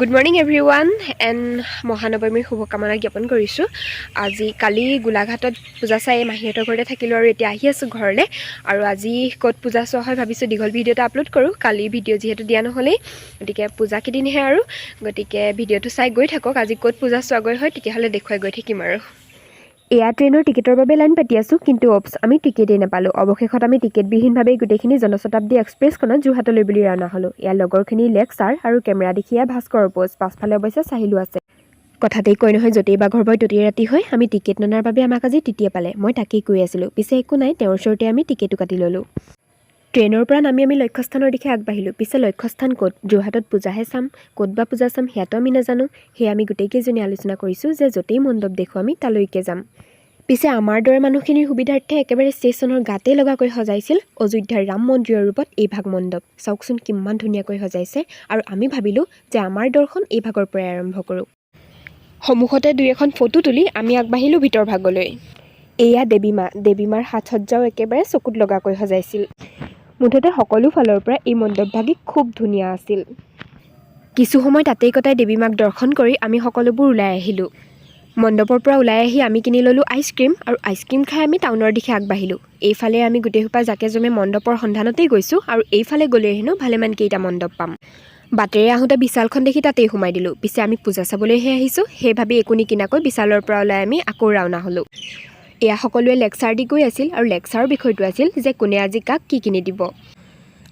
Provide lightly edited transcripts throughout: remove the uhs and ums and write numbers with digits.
Good morning everyone and মহানৱমীৰ শুভকামনা জ্ঞাপন কৰিছোঁ। কালি গোলাঘাটত পূজা চাই মাহীহঁতৰ ঘৰতে থাকিলোঁ আৰু এতিয়া আহি আছোঁ ঘৰলৈ। আৰু আজি ক'ত পূজা চোৱা হয় ভাবিছোঁ দীঘল ভিডিঅ' এটা আপলোড কৰোঁ। কালি ভিডিঅ' যিহেতু দিয়া নহ'লেই, গতিকে পূজা কেইদিনহে আৰু গতিকে ভিডিঅ'টো চাই গৈ থাকক। আজি ক'ত পূজা চোৱাগৈ হয় তেতিয়াহ'লে দেখুৱাই গৈ থাকিম আৰু। এয়া ট্ৰেইনৰ টিকেটৰ বাবে লাইন পাতি আছোঁ, কিন্তু আমি টিকেটেই নাপালোঁ। অৱশেষত আমি টিকেটবিহীনভাৱেই গোটেইখিনি জনশতাব্দী এক্সপ্ৰেছখনত যোৰহাটলৈ বুলি ৰাওনা হ'লোঁ। ইয়াৰ লগৰখিনি লেকচাৰ আৰু কেমেৰা দেখিয়া ভাস্কৰৰ পোষ্ট, পাছফালে অৱশ্যে চাহিলো আছে। কথাতেই কৈ নহয়, য'তেই বাঘৰ ভয় ততেই ৰাতি হয়। আমি টিকেট ননাৰ বাবে আমাক আজি তিতিয়ে পালে। মই তাকেই কৈ আছিলোঁ। পিছে একো নাই, তেওঁৰ ওচৰতে আমি টিকেটো কাটি ল'লোঁ। ট্ৰেইনৰ পৰা নামি আমি লক্ষ্যস্থানৰ দিশে আগবাঢ়িলোঁ। পিছে লক্ষ্যস্থান ক'ত? যোৰহাটত পূজাহে চাম, ক'ত বা পূজা চাম সেয়াতো আমি নাজানো। সেয়ে আমি গোটেইকেইজনী আলোচনা কৰিছোঁ যে য'তেই মণ্ডপ দেখোঁ আমি তালৈকে যাম। পিছে আমাৰ দৰে মানুহখিনিৰ সুবিধাৰ্থে একেবাৰে ষ্টেচনৰ গাতেই লগাকৈ সজাইছিল অযোধ্যাৰ ৰাম মন্দিৰৰ ৰূপত এই ভাগ মণ্ডপ। চাওকচোন কিমান ধুনীয়াকৈ সজাইছে। আৰু আমি ভাবিলোঁ যে আমাৰ দৰ্শন এই ভাগৰ পৰাই আৰম্ভ কৰোঁ। সন্মুখতে দুই এখন ফটো তুলি আমি আগবাঢ়িলোঁ ভিতৰ ভাগলৈ। এয়া দেৱীমাৰ সাজ-সজ্জাও একেবাৰে চকুত লগাকৈ সজাইছিল। মুঠতে সকলো ফালৰ পৰা এই মণ্ডপভাগি খুব ধুনীয়া আছিল। কিছু সময় তাতেই কটাই দেৱীমাক দৰ্শন কৰি আমি সকলোবোৰ ওলাই আহিলোঁ। মণ্ডপৰ পৰা ওলাই আহি আমি কিনি ল'লোঁ আইচক্ৰীম, আৰু আইচক্ৰীম খাই আমি টাউনৰ দিশে আগবাঢ়িলোঁ। এইফালে আমি গোটেইসোপা জাকে জমে মণ্ডপৰ সন্ধানতেই গৈছোঁ, আৰু এইফালে গ'লে হেনো ভালেমানকেইটা মণ্ডপ পাম। বাটেৰে আহোঁতে বিশালখন দেখি তাতেই সোমাই দিলোঁ। পিছে আমি পূজা চাবলৈহে আহিছোঁ, সেই ভাবি একো নিকিনাকৈ বিশালৰ পৰা ওলাই আমি আকৌ ৰাওনা হ'লোঁ। এয়া সকলোৱে লেকচাৰ দি গৈ আছিল, আৰু লেকচাৰৰ বিষয়টো আছিল যে কোনে আজি কাক কি কিনি দিব।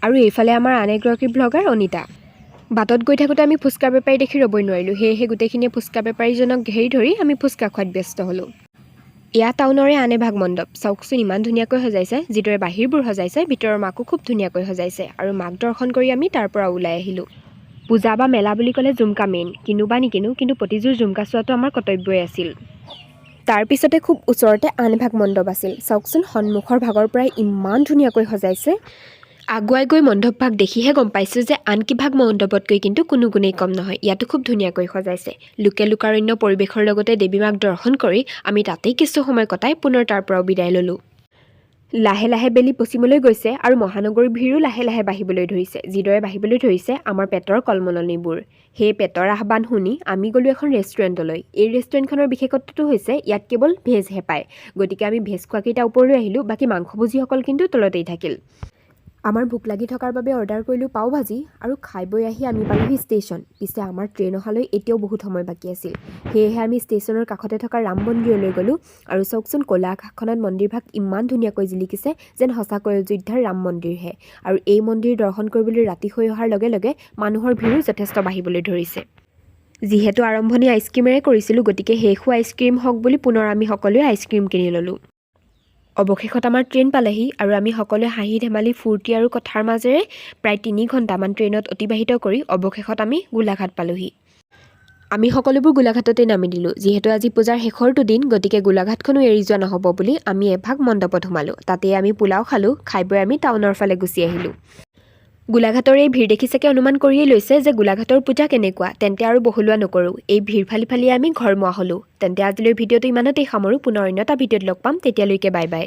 আৰু এইফালে আমাৰ আন এগৰাকী ব্লগাৰ অনিতা। বাটত গৈ থাকোঁতে আমি ফুচকা বেপাৰী দেখি ৰ'বই নোৱাৰিলোঁ। সেয়েহে গোটেইখিনিয়ে ফুচকা বেপাৰীজনক ঘেৰি ধৰি আমি ফুচকা খোৱাত ব্যস্ত হ'লোঁ। এয়া টাউনৰে আন এভাগ মণ্ডপ। চাওকচোন ইমান ধুনীয়াকৈ সজাইছে। যিদৰে বাহিৰবোৰ সজাইছে, ভিতৰৰ মাকো খুব ধুনীয়াকৈ সজাইছে। আৰু মাক দৰ্শন কৰি আমি তাৰ পৰা ওলাই আহিলোঁ। পূজা বা মেলা বুলি ক'লে জুমকা মেইন। কিনো বা নিকিনো, কিন্তু প্ৰতিযোৰ জুমকা চোৱাটো আমাৰ কৰ্তব্যই আছিল। তাৰ পিছতে খুব ওচৰতে আন এভাগ মণ্ডপ আছিল। চাওকচোন সন্মুখৰ ভাগৰ পৰাই ইমান ধুনীয়াকৈ সজাইছে। আগুৱাই গৈ মণ্ডপভাগ দেখিহে গম পাইছোঁ যে আন কিভাগ মণ্ডপতকৈ কিন্তু কোনো গুণেই কম নহয়। ইয়াতো খুব ধুনীয়াকৈ সজাইছে। লোকাৰণ্য পৰিৱেশৰ লগতে দেৱীমাক দৰ্শন কৰি আমি তাতেই কিছু সময় কটাই পুনৰ তাৰ পৰাও বিদায় ল'লোঁ। লাহে লাহে বেলি পশ্চিমলৈ গৈছে, আৰু মহানগৰীৰ ভিৰো লাহে লাহে বাঢ়িবলৈ ধৰিছে। যিদৰে বাঢ়িবলৈ ধৰিছে আমাৰ পেটৰ কলমলনিবোৰ। সেই পেটৰ আহ্বান শুনি আমি গ'লোঁ এখন ৰেষ্টুৰেণ্টলৈ। এই ৰেষ্টুৰেণ্টখনৰ বিশেষত্বটো হৈছে ইয়াত কেৱল ভেজহে পায়। গতিকে আমি ভেজ খোৱাকেইটা ওপৰলৈ আহিলোঁ, বাকী মাংসভোজীসকল কিন্তু তলতেই থাকিল। আমাৰ ভোক লাগি থকাৰ বাবে অৰ্ডাৰ কৰিলোঁ পাও ভাজি, আৰু খাই বৈ আহি আমি পালোহি ষ্টেচন। পিছে আমাৰ ট্ৰেইন অহালৈ এতিয়াও বহুত সময় বাকী আছিল। সেয়েহে আমি ষ্টেচনৰ কাষতে থকা ৰাম মন্দিৰলৈ গ'লোঁ। আৰু চাওকচোন ক'লা আকাশখনত মন্দিৰভাগ ইমান ধুনীয়াকৈ জিলিকিছে, যেন সঁচাকৈ অযোধ্যাৰ ৰাম মন্দিৰহে। আৰু এই মন্দিৰ দৰ্শন কৰিবলৈ ৰাতি হৈ অহাৰ লগে লগে মানুহৰ ভিৰো যথেষ্ট বাঢ়িবলৈ ধৰিছে। যিহেতু আৰম্ভণি আইচক্ৰীমেৰে কৰিছিলোঁ, গতিকে শেষ হোৱা আইচক্ৰীম হওক বুলি পুনৰ আমি সকলোৱে আইচক্ৰীম কিনি ল'লোঁ। অৱশেষত আমাৰ ট্ৰেইন পালেহি, আৰু আমি সকলোৱে হাঁহি ধেমালি ফূৰ্তি আৰু কথাৰ মাজেৰে প্ৰায় 3 ঘণ্টামান ট্ৰেইনত অতিবাহিত কৰি অৱশেষত আমি গোলাঘাট পালোহি। আমি সকলোবোৰ গোলাঘাটতে নামি দিলোঁ। যিহেতু আজি পূজাৰ শেষৰটো দিন, গতিকে গোলাঘাটখনো এৰি যোৱা নহ'ব বুলি আমি এভাগ মণ্ডপত সোমালোঁ। তাতেই আমি পোলাও খালোঁ। খাই বৈ আমি টাউনৰ ফালে গুচি আহিলোঁ। গোলাঘাটৰ এই ভিৰ দেখি চাগে অনুমান কৰিয়েই লৈছে যে গোলাঘাটৰ পূজা কেনেকুৱা। তেন্তে আৰু বহলোৱা নকৰোঁ। এই ভিৰ ফালি আমি ঘৰমুৱা হ'লোঁ। তেন্তে আজিলৈ ভিডিঅ'টো ইমানতেই সামৰোঁ। পুনৰ অন্য এটা ভিডিঅ'ত লগ পাম। তেতিয়ালৈকে বাই বাই।